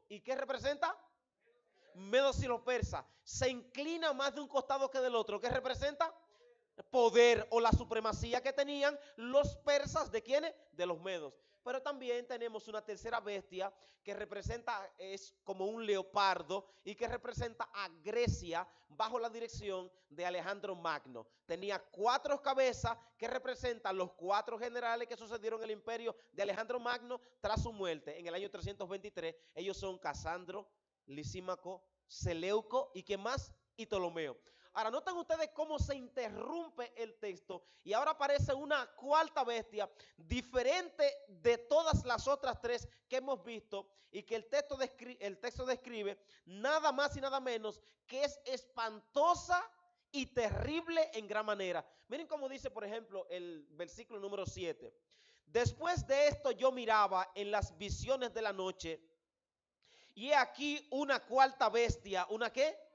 ¿Y qué representa? Medos y los persas. Se inclina más de un costado que del otro. ¿Qué representa? Poder o la supremacía que tenían los persas. ¿De quiénes? De los medos. Pero también tenemos una tercera bestia que representa, es como un leopardo y que representa a Grecia bajo la dirección de Alejandro Magno. Tenía 4 cabezas que representan los 4 generales que sucedieron en el imperio de Alejandro Magno tras su muerte en el año 323. Ellos son Casandro, Lisímaco, Seleuco y ¿qué más? Y Ptolomeo. Ahora, noten ustedes cómo se interrumpe el texto y ahora aparece una cuarta bestia diferente de todas las otras 3 que hemos visto y que el texto describe nada más y nada menos que es espantosa y terrible en gran manera. Miren cómo dice, por ejemplo, el versículo número 7. Después de esto yo miraba en las visiones de la noche y he aquí una cuarta bestia. ¿Una qué?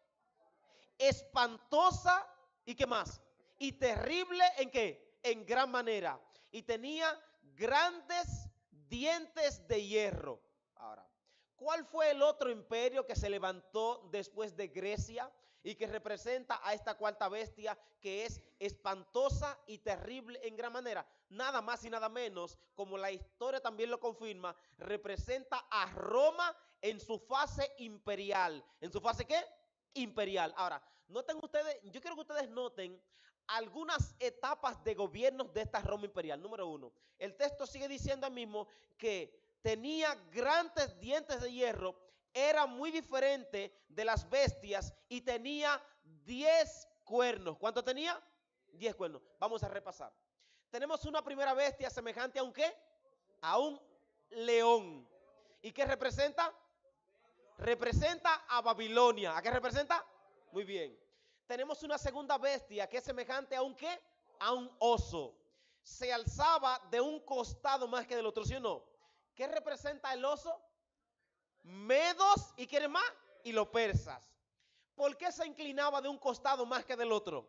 Espantosa y qué más, y terrible en qué, en gran manera, y tenía grandes dientes de hierro. Ahora, ¿cuál fue el otro imperio que se levantó después de Grecia y que representa a esta cuarta bestia que es espantosa y terrible en gran manera? Nada más y nada menos, como la historia también lo confirma, representa a Roma en su fase imperial. ¿En su fase qué? Imperial. Ahora, noten ustedes, yo quiero que ustedes noten algunas etapas de gobierno de esta Roma imperial. Número 1, el texto sigue diciendo al mismo que tenía grandes dientes de hierro, era muy diferente de las bestias y tenía 10 cuernos. ¿Cuánto tenía? 10 cuernos. Vamos a repasar. Tenemos una primera bestia semejante a un ¿qué? A un león. ¿Y qué representa? Representa a Babilonia. ¿A qué representa? Muy bien. Tenemos una segunda bestia que es semejante a un ¿qué? A un oso. Se alzaba de un costado más que del otro, ¿sí o no? ¿Qué representa el oso? Medos y ¿quiénes más? Y los persas. ¿Por qué se inclinaba de un costado más que del otro?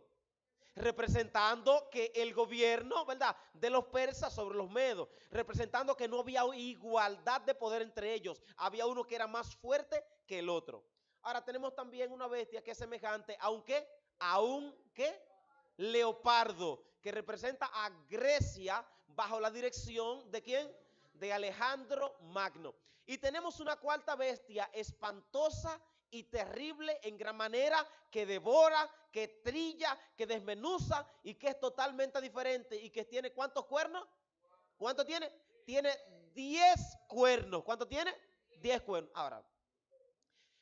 Representando que el gobierno, ¿verdad?, de los persas sobre los medos, representando que no había igualdad de poder entre ellos, había uno que era más fuerte que el otro. Ahora tenemos también una bestia que es semejante a un ¿qué? A un ¿qué? Leopardo, que representa a Grecia bajo la dirección ¿de quién? De Alejandro Magno. Y tenemos una cuarta bestia espantosa y terrible en gran manera, que devora, que trilla, que desmenuza y que es totalmente diferente y que tiene ¿cuántos cuernos? ¿Cuánto tiene? Tiene 10 cuernos. ¿Cuánto tiene? 10 cuernos. Ahora,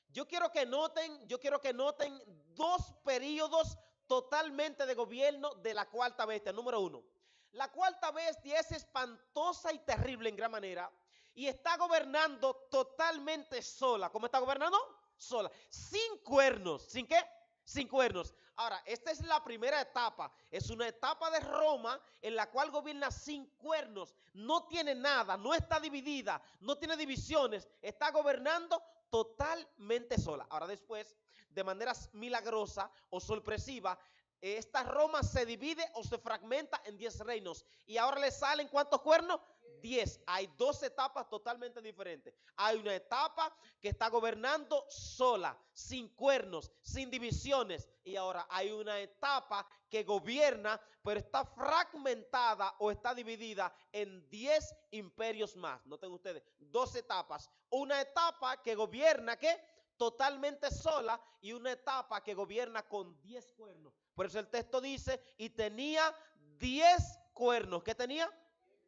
yo quiero que noten 2 periodos totalmente de gobierno de la cuarta bestia. Número 1, la cuarta bestia es espantosa y terrible en gran manera y está gobernando totalmente sola. ¿Cómo está gobernando? Sola, sin cuernos. ¿Sin qué? Sin cuernos. Ahora, esta es la primera etapa. Es una etapa de Roma en la cual gobierna sin cuernos. No tiene nada, no está dividida, no tiene divisiones. Está gobernando totalmente sola. Ahora después, de manera milagrosa o sorpresiva, esta Roma se divide o se fragmenta en 10 reinos. Y ahora le salen ¿cuántos cuernos? 10. Hay 2 etapas totalmente diferentes. Hay una etapa que está gobernando sola, sin cuernos, sin divisiones. Y ahora hay una etapa que gobierna, pero está fragmentada o está dividida en 10 imperios más. Noten ustedes, 2 etapas. Una etapa que gobierna, ¿qué? Totalmente sola, y una etapa que gobierna con 10 cuernos. Por eso el texto dice, y tenía 10 cuernos. ¿Qué tenía?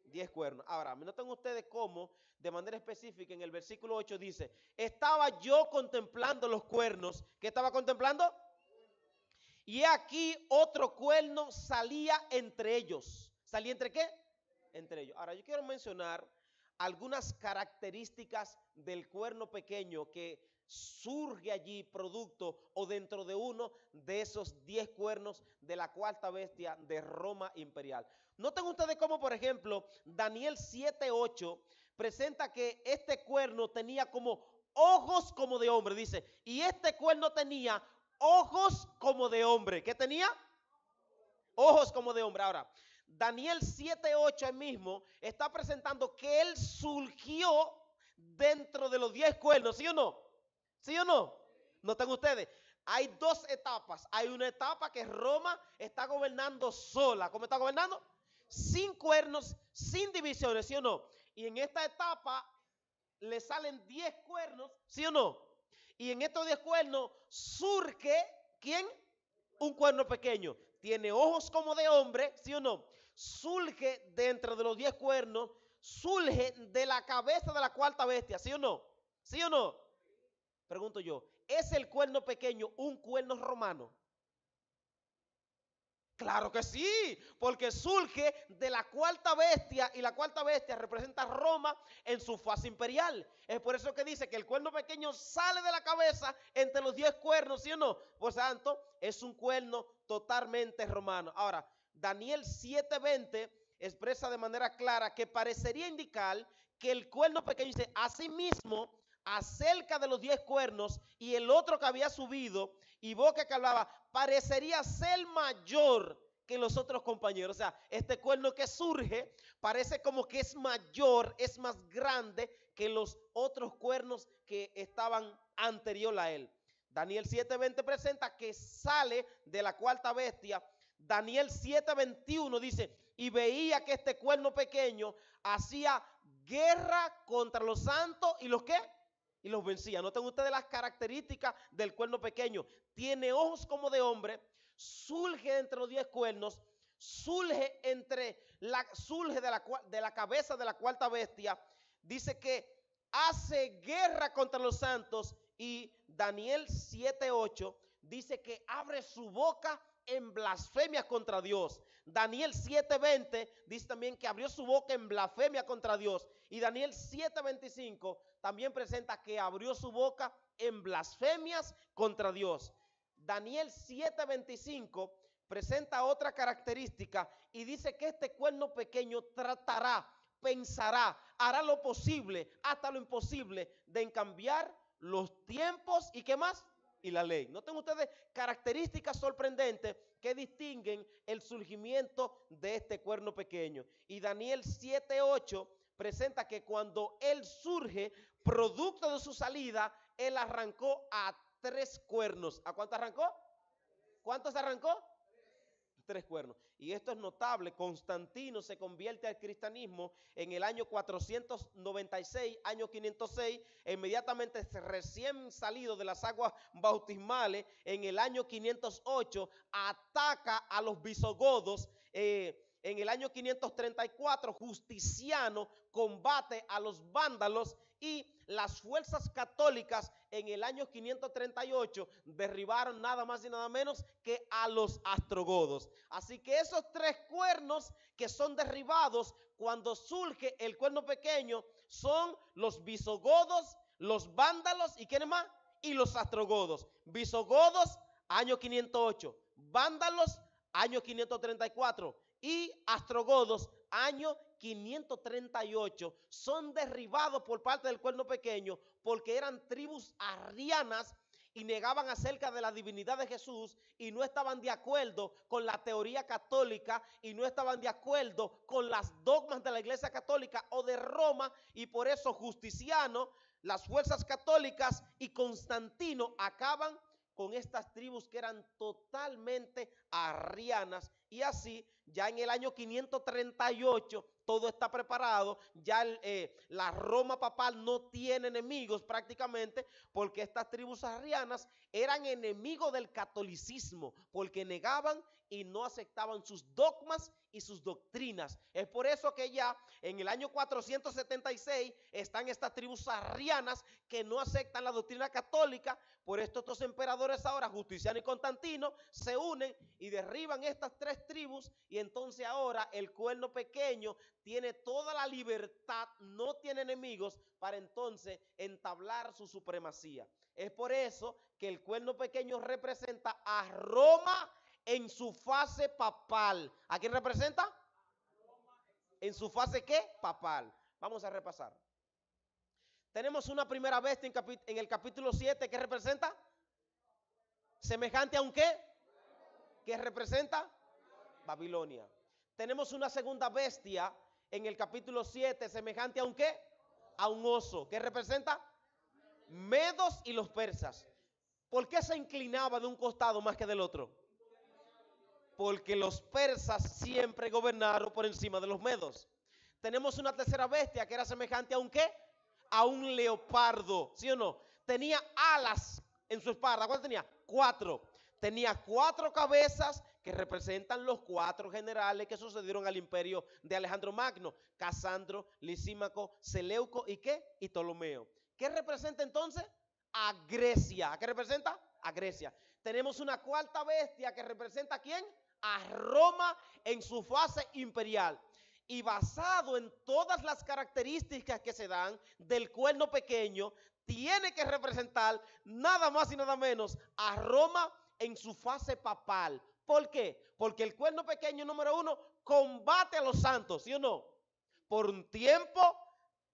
10 cuernos. Ahora, noten ustedes cómo, de manera específica, en el versículo 8 dice, estaba yo contemplando los cuernos. ¿Qué estaba contemplando? Y aquí otro cuerno salía entre ellos. ¿Salía entre qué? Entre ellos. Ahora, yo quiero mencionar algunas características del cuerno pequeño que surge allí producto o dentro de uno de esos 10 cuernos de la cuarta bestia de Roma imperial. Noten ustedes cómo, por ejemplo, Daniel 7:8 presenta que este cuerno tenía como ojos como de hombre, dice, y este cuerno tenía ojos como de hombre. ¿Qué tenía? Ojos como de hombre. Ahora, Daniel 7:8 mismo está presentando que él surgió dentro de los 10 cuernos, ¿sí o no? ¿Sí o no? Noten ustedes, hay dos etapas. Hay una etapa que Roma está gobernando sola. ¿Cómo está gobernando? Sin cuernos, sin divisiones, ¿sí o no? Y en esta etapa le salen 10 cuernos, ¿sí o no? Y en estos 10 cuernos surge, ¿quién? Un cuerno pequeño. Tiene ojos como de hombre, ¿sí o no? Surge dentro de los 10 cuernos, surge de la cabeza de la cuarta bestia, ¿sí o no? ¿Sí o no? Pregunto yo, ¿es el cuerno pequeño un cuerno romano? Claro que sí, porque surge de la cuarta bestia y la cuarta bestia representa a Roma en su fase imperial. Es por eso que dice que el cuerno pequeño sale de la cabeza entre los 10 cuernos, ¿sí o no? Por tanto, es un cuerno totalmente romano. Ahora, Daniel 7:20 expresa de manera clara que parecería indicar que el cuerno pequeño dice, asimismo, acerca de los 10 cuernos y el otro que había subido y boca que hablaba, parecería ser mayor que los otros compañeros. O sea, este cuerno que surge parece como que es mayor, es más grande que los otros cuernos que estaban anterior a él. Daniel 7:20 presenta que sale de la cuarta bestia. Daniel 7:21 dice, y veía que este cuerno pequeño hacía guerra contra los santos y los que y los vencía. Noten ustedes las características del cuerno pequeño. Tiene ojos como de hombre, surge entre los 10 cuernos, surge de la cabeza de la cuarta bestia. Dice que hace guerra contra los santos y Daniel 7:8 dice que abre su boca en blasfemia contra Dios. Daniel 7:20 dice también que abrió su boca en blasfemia contra Dios. Y Daniel 7:25 también presenta que abrió su boca en blasfemias contra Dios. Daniel 7:25 presenta otra característica y dice que este cuerno pequeño tratará, pensará, hará lo posible, hasta lo imposible de cambiar los tiempos y qué más, y la ley. Noten ustedes características sorprendentes que distinguen el surgimiento de este cuerno pequeño. Y Daniel 7:8 presenta que cuando él surge, producto de su salida, él arrancó a 3 cuernos. ¿A cuántos arrancó? ¿Cuántos arrancó? 3 cuernos. Y esto es notable. Constantino se convierte al cristianismo en el año 496, año 506, inmediatamente recién salido de las aguas bautismales, en el año 508, ataca a los visigodos. En el año 534, Justiniano combate a los vándalos y las fuerzas católicas en el año 538 derribaron nada más y nada menos que a los ostrogodos. Así que esos 3 cuernos que son derribados cuando surge el cuerno pequeño son los visigodos, los vándalos y ¿quiénes más? Y los ostrogodos. Visigodos, año 508. Vándalos, año 534. Y ostrogodos, año 538, son derribados por parte del cuerno pequeño porque eran tribus arrianas y negaban acerca de la divinidad de Jesús y no estaban de acuerdo con la teoría católica y no estaban de acuerdo con las dogmas de la Iglesia Católica o de Roma, y por eso Justiniano, las fuerzas católicas y Constantino acaban con estas tribus que eran totalmente arrianas, y así ya en el año 538 todo está preparado, ya la Roma papal no tiene enemigos prácticamente, porque estas tribus arrianas eran enemigos del catolicismo, porque negaban y no aceptaban sus dogmas y sus doctrinas. Es por eso que ya en el año 476 están estas tribus arrianas que no aceptan la doctrina católica. Por esto estos emperadores ahora, Justiniano y Constantino, se unen y derriban estas 3 tribus, y entonces ahora el cuerno pequeño tiene toda la libertad, no tiene enemigos para entonces entablar su supremacía. Es por eso que el cuerno pequeño representa a Roma en su fase papal. ¿A quién representa? ¿En su fase qué? Papal. Vamos a repasar. Tenemos una primera bestia en el capítulo 7 que representa semejante a un qué, que representa Babilonia. Tenemos una segunda bestia en el capítulo 7 semejante a un qué, a un oso. ¿Qué representa? Medos y los persas. ¿Por qué se inclinaba de un costado más que del otro? Porque los persas siempre gobernaron por encima de los medos. Tenemos una tercera bestia que era semejante a un ¿qué? A un leopardo, ¿sí o no? Tenía alas en su espalda. ¿Cuántas tenía? 4. Tenía 4 cabezas que representan los 4 generales que sucedieron al imperio de Alejandro Magno: Casandro, Lisímaco, Seleuco y ¿qué? Y Ptolomeo. ¿Qué representa entonces? A Grecia. ¿Qué representa? A Grecia. Tenemos una cuarta bestia que representa ¿a quién? A Roma en su fase imperial. Y basado en todas las características que se dan del cuerno pequeño, tiene que representar nada más y nada menos a Roma en su fase papal. ¿Por qué? Porque el cuerno pequeño, número 1, combate a los santos, ¿sí o no? Por un tiempo,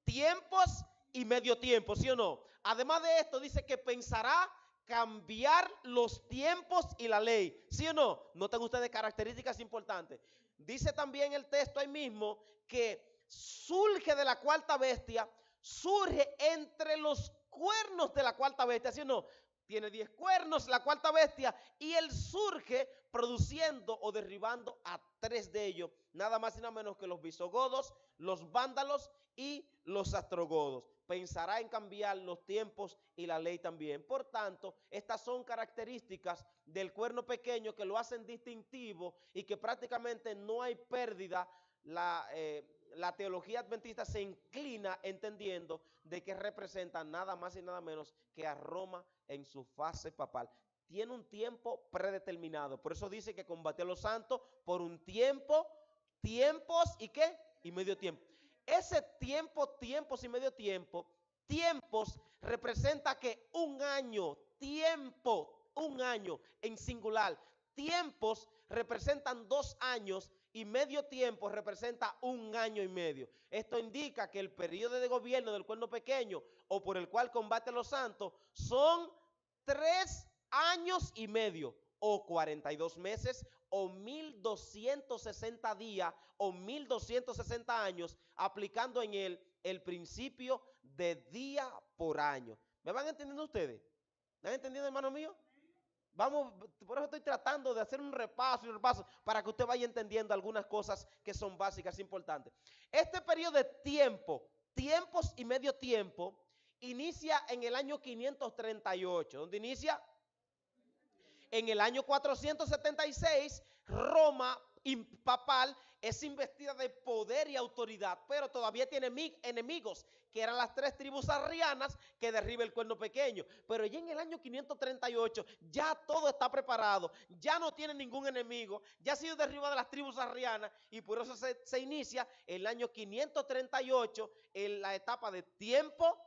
tiempos y medio tiempo, ¿sí o no? Además de esto, dice que pensará cambiar los tiempos y la ley, ¿sí o no? Noten ustedes características importantes. Dice también el texto ahí mismo que surge de la cuarta bestia, surge entre los cuernos de la cuarta bestia, ¿sí o no? Tiene 10 cuernos la cuarta bestia y él surge produciendo o derribando a 3 de ellos, nada más y nada menos que los visigodos, los vándalos y los astrogodos. Pensará en cambiar los tiempos y la ley también. Por tanto, estas son características del cuerno pequeño que lo hacen distintivo y que prácticamente no hay pérdida. La teología adventista se inclina entendiendo de que representa nada más y nada menos que a Roma en su fase papal. Tiene un tiempo predeterminado. Por eso dice que combatió a los santos por un tiempo, tiempos y ¿qué? Y medio tiempo. Ese tiempo, tiempos y medio tiempo, tiempos representa que un año, tiempo, un año en singular. Tiempos representan 2 años y medio tiempo representa 1 año y medio. Esto indica que el periodo de gobierno del cuerno pequeño o por el cual combate a los santos son 3 años y medio o 42 meses o 1260 días o 1260 años, aplicando en él el principio de día por año. ¿Me van entendiendo ustedes? ¿Me van entendiendo, hermano mío? Vamos, por eso estoy tratando de hacer un repaso para que usted vaya entendiendo algunas cosas que son básicas, importantes. Este periodo de tiempo, tiempos y medio tiempo, inicia en el año 538. ¿Dónde inicia? En el año 476, Roma papal es investida de poder y autoridad, pero todavía tiene enemigos, que eran las 3 tribus arrianas que derriba el cuerno pequeño. Pero ya en el año 538 ya todo está preparado, ya no tiene ningún enemigo, ya ha sido derribada las tribus arrianas y por eso se inicia el año 538 en la etapa de tiempo,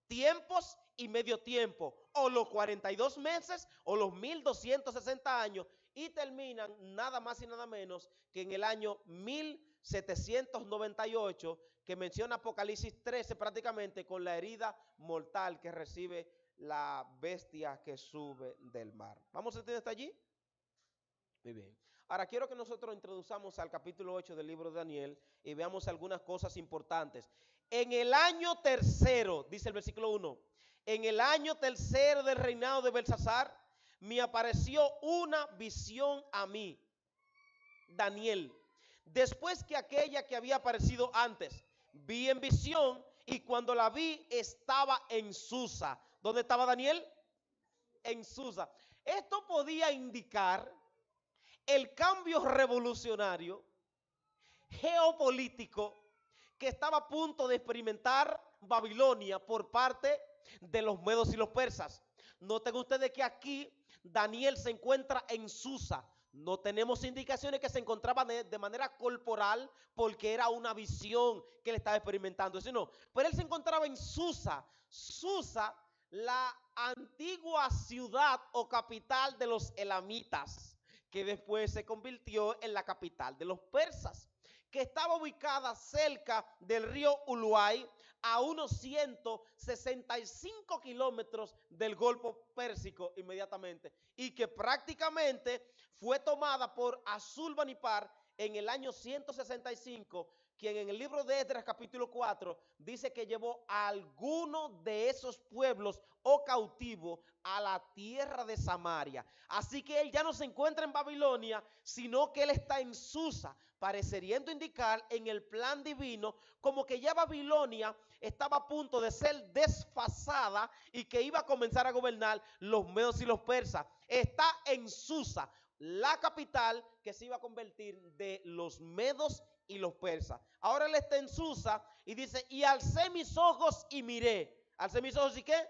tiempos y medio tiempo, o los 42 meses o los 1260 años, y terminan nada más y nada menos que en el año 1798, que menciona Apocalipsis 13 prácticamente, con la herida mortal que recibe la bestia que sube del mar. ¿Vamos a entender hasta allí? Muy bien. Ahora quiero que nosotros introduzcamos al capítulo 8 del libro de Daniel y veamos algunas cosas importantes. En el año tercero, dice el versículo 1, en el año tercero del reinado de Belsasar, me apareció una visión a mí, Daniel, después que aquella que había aparecido antes. Vi en visión y cuando la vi estaba en Susa. ¿Dónde estaba Daniel? En Susa. Esto podía indicar el cambio revolucionario, geopolítico, que estaba a punto de experimentar Babilonia por parte de los medos y los persas. Noten ustedes que aquí Daniel se encuentra en Susa. No tenemos indicaciones que se encontraba de manera corporal porque era una visión que él estaba experimentando, sino, pero él se encontraba en Susa. Susa, la antigua ciudad o capital de los elamitas, que después se convirtió en la capital de los persas, que estaba ubicada cerca del río Uluay, a unos 165 kilómetros del Golfo Pérsico inmediatamente, y que prácticamente fue tomada por Asurbanipal en el año 165, quien en el libro de Esdras capítulo 4 dice que llevó a alguno de esos pueblos o cautivos a la tierra de Samaria. Así que él ya no se encuentra en Babilonia, sino que él está en Susa, pareciendo indicar en el plan divino como que ya Babilonia estaba a punto de ser desfasada y que iba a comenzar a gobernar los medos y los persas. Está en Susa, la capital que se iba a convertir de los medos y los persas. Ahora él está en Susa y dice, y alcé mis ojos y miré. Alcé mis ojos y ¿qué?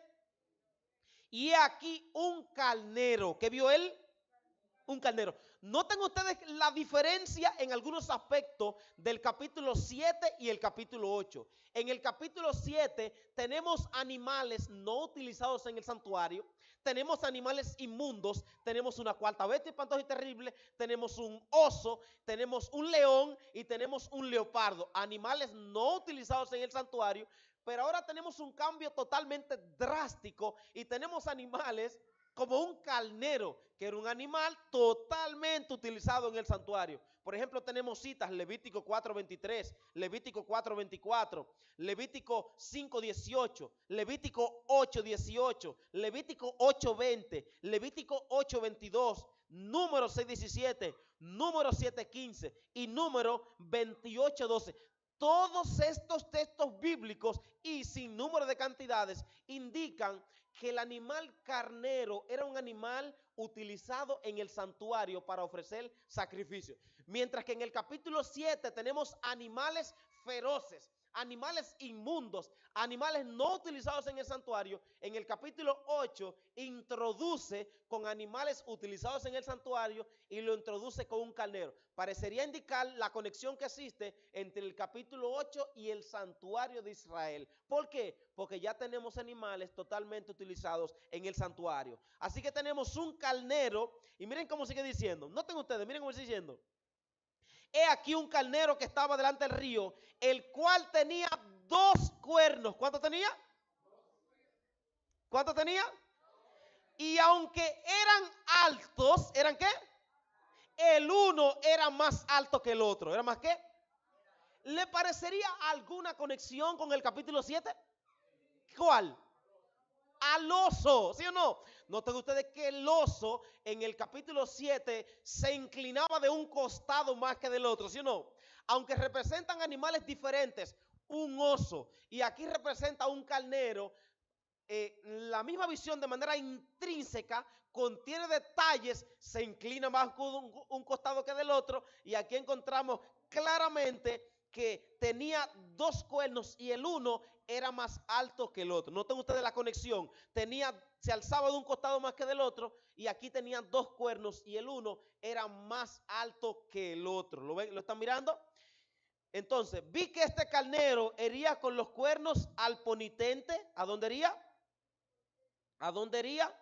Y aquí un carnero. ¿Qué vio él? Un carnero. Noten ustedes la diferencia en algunos aspectos del capítulo 7 y el capítulo 8. En el capítulo 7 tenemos animales no utilizados en el santuario, tenemos animales inmundos, tenemos una cuarta bestia espantosa y terrible, tenemos un oso, tenemos un león y tenemos un leopardo. Animales no utilizados en el santuario, pero ahora tenemos un cambio totalmente drástico y tenemos animales como un carnero, que era un animal totalmente utilizado en el santuario. Por ejemplo, tenemos citas, Levítico 4:23, Levítico 4:24, Levítico 5:18, Levítico 8:18, Levítico 8:20, Levítico 8:22, Número 6:17, Número 7:15 y Número 28:12. Todos estos textos bíblicos y sin número de cantidades indican que el animal carnero era un animal utilizado en el santuario para ofrecer sacrificio. Mientras que en el capítulo 7 tenemos animales feroces, animales inmundos, animales no utilizados en el santuario. En el capítulo 8 introduce con animales utilizados en el santuario y lo introduce con un carnero. Parecería indicar la conexión que existe entre el capítulo 8 y el santuario de Israel. ¿Por qué? Porque ya tenemos animales totalmente utilizados en el santuario. Así que tenemos un carnero y miren cómo sigue diciendo. Noten ustedes, miren cómo sigue diciendo. He aquí un carnero que estaba delante del río, el cual tenía 2 cuernos. ¿Cuánto tenía? ¿Cuánto tenía? Y aunque eran altos, ¿eran qué? El uno era más alto que el otro. ¿Era más qué? ¿Le parecería alguna conexión con el capítulo 7? ¿Cuál? Al oso, ¿sí o no? Noten ustedes que el oso en el capítulo 7 se inclinaba de un costado más que del otro, ¿sí o no? Aunque representan animales diferentes, un oso y aquí representa un carnero, la misma visión de manera intrínseca contiene detalles, se inclina más con un costado que del otro y aquí encontramos claramente que tenía 2 cuernos y el uno era más alto que el otro. Noten ustedes la conexión. Se alzaba de un costado más que del otro y aquí tenía 2 cuernos y el uno era más alto que el otro. ¿Lo ven? ¿Lo están mirando? Entonces, vi que este carnero hería con los cuernos al ponitente. ¿A dónde hería? ¿A dónde hería?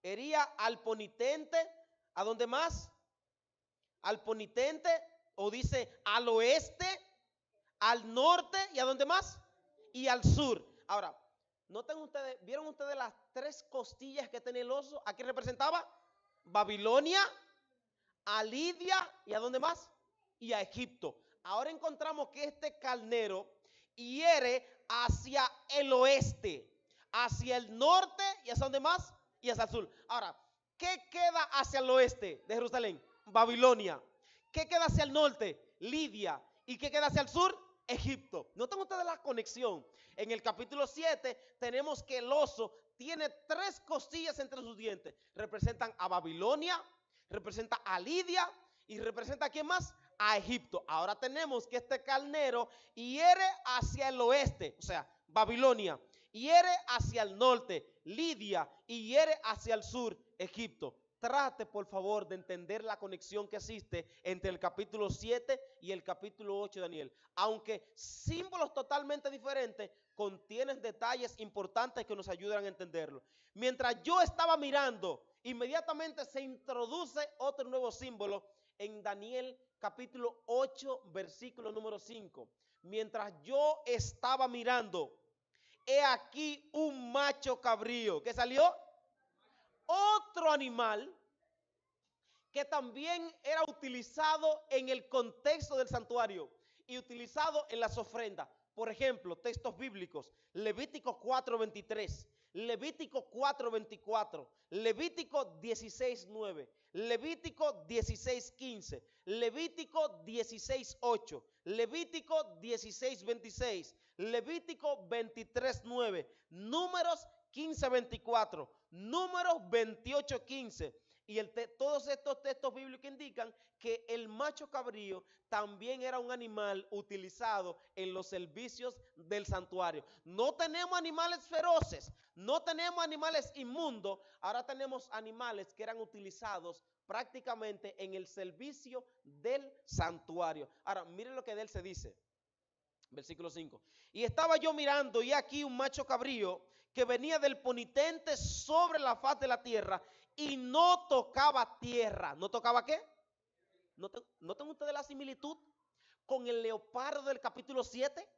Hería al ponitente. ¿A dónde más? Al ponitente, o dice al oeste, al norte y ¿a dónde más? Y al sur. Ahora, noten ustedes, ¿vieron ustedes las 3 costillas que tenía el oso? ¿A qué representaba? Babilonia, a Lidia y ¿a dónde más? Y a Egipto. Ahora encontramos que este carnero hiere hacia el oeste, hacia el norte y ¿hacia dónde más? Y hacia el sur. Ahora, ¿qué queda hacia el oeste de Jerusalén? Babilonia. ¿Qué queda hacia el norte? Lidia. ¿Y qué queda hacia el sur? Egipto. Noten ustedes la conexión. En el capítulo 7 tenemos que el oso tiene 3 costillas entre sus dientes. Representan a Babilonia, representa a Lidia y representa a ¿quién más? A Egipto. Ahora tenemos que este carnero hiere hacia el oeste, o sea, Babilonia, hiere hacia el norte, Lidia, y hiere hacia el sur, Egipto. Trate, por favor, de entender la conexión que existe entre el capítulo 7 y el capítulo 8 de Daniel. Aunque símbolos totalmente diferentes, contienen detalles importantes que nos ayudan a entenderlo. Mientras yo estaba mirando, inmediatamente se introduce otro nuevo símbolo en Daniel capítulo 8, versículo número 5. Mientras yo estaba mirando, he aquí un macho cabrío. ¿Qué salió? Otro animal que también era utilizado en el contexto del santuario. y utilizado en las ofrendas. Por ejemplo, textos bíblicos, Levítico 4:23, Levítico 4:24, Levítico 16:9, Levítico 16:15, Levítico 16:8, Levítico 16:26, Levítico 23:9, Números 15:24, Números 28:15. Y todos estos textos bíblicos indican que el macho cabrío también era un animal utilizado en los servicios del santuario. No tenemos animales feroces, no tenemos animales inmundos, ahora tenemos animales que eran utilizados prácticamente en el servicio del santuario. Ahora, miren lo que de él se dice. Versículo 5. Y estaba yo mirando, y aquí un macho cabrío que venía del ponitente sobre la faz de la tierra y no tocaba tierra. ¿No tocaba qué? ¿Notan ustedes la similitud con el leopardo del capítulo 7?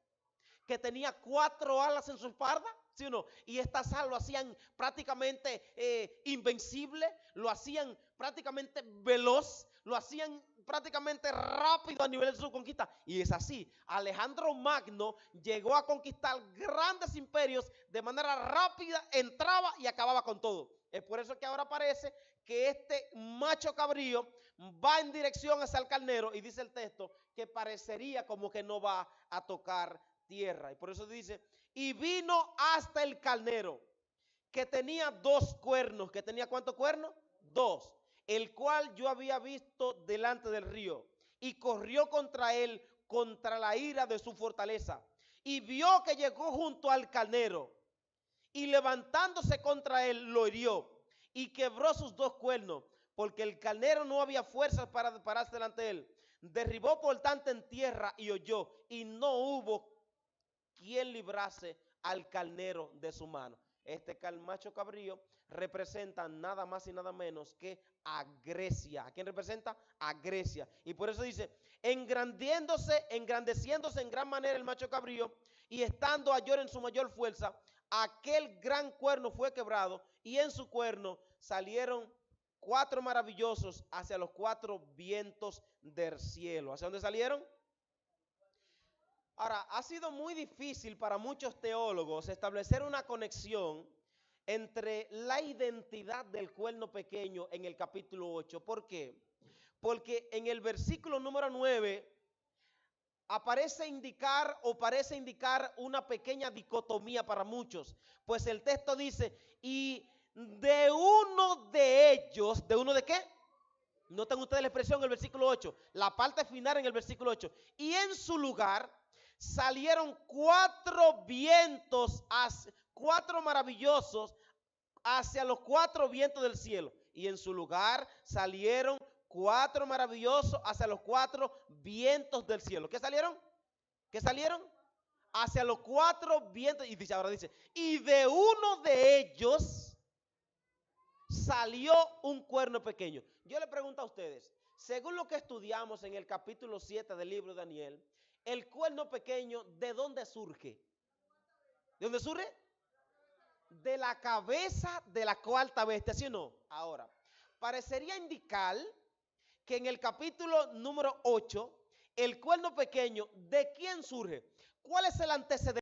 Que tenía 4 alas en su espalda, ¿sí o no? Y estas alas lo hacían prácticamente invencible, lo hacían prácticamente veloz, lo hacían prácticamente rápido a nivel de su conquista. Y es así, Alejandro Magno llegó a conquistar grandes imperios de manera rápida, entraba y acababa con todo. Es por eso que ahora parece que este macho cabrío va en dirección hacia el carnero, y dice el texto que parecería como que no va a tocar tierra. Y por eso dice, y vino hasta el carnero, que tenía 2 cuernos. ¿Que tenía cuántos cuernos? 2. El cual yo había visto delante del río, y corrió contra él, contra la ira de su fortaleza, y vio que llegó junto al carnero, y levantándose contra él, lo hirió, y quebró sus 2 cuernos, porque el carnero no había fuerzas para pararse delante de él. Derribó por tanto en tierra y huyó, y no hubo quien librase al carnero de su mano. Este macho cabrío representa nada más y nada menos que a Grecia. ¿A quién representa? A Grecia. Y por eso dice, engrandeciéndose en gran manera el macho cabrío, y estando ayer en su mayor fuerza, aquel gran cuerno fue quebrado, y en su cuerno salieron 4 maravillosos hacia los 4 vientos del cielo. ¿Hacia dónde salieron? Ahora, ha sido muy difícil para muchos teólogos establecer una conexión entre la identidad del cuerno pequeño en el capítulo 8. ¿Por qué? Porque en el versículo número 9 parece indicar una pequeña dicotomía para muchos. Pues el texto dice, y de uno de ellos, ¿de uno de qué? Noten ustedes la expresión en el versículo 8, la parte final en el versículo 8. Y en su lugar salieron 4 vientos, 4 maravillosos hacia los 4 vientos del cielo. Y en su lugar salieron 4 maravillosos hacia los 4 vientos del cielo. ¿Qué salieron? ¿Qué salieron? Hacia los 4 vientos. Y ahora dice, y de uno de ellos salió un cuerno pequeño. Yo le pregunto a ustedes, según lo que estudiamos en el capítulo 7 del libro de Daniel, el cuerno pequeño, ¿de dónde surge? ¿De dónde surge? De la cabeza de la 4ª bestia, ¿sí o no? Ahora, parecería indicar que en el capítulo número 8, el cuerno pequeño, ¿de quién surge? ¿Cuál es el antecedente?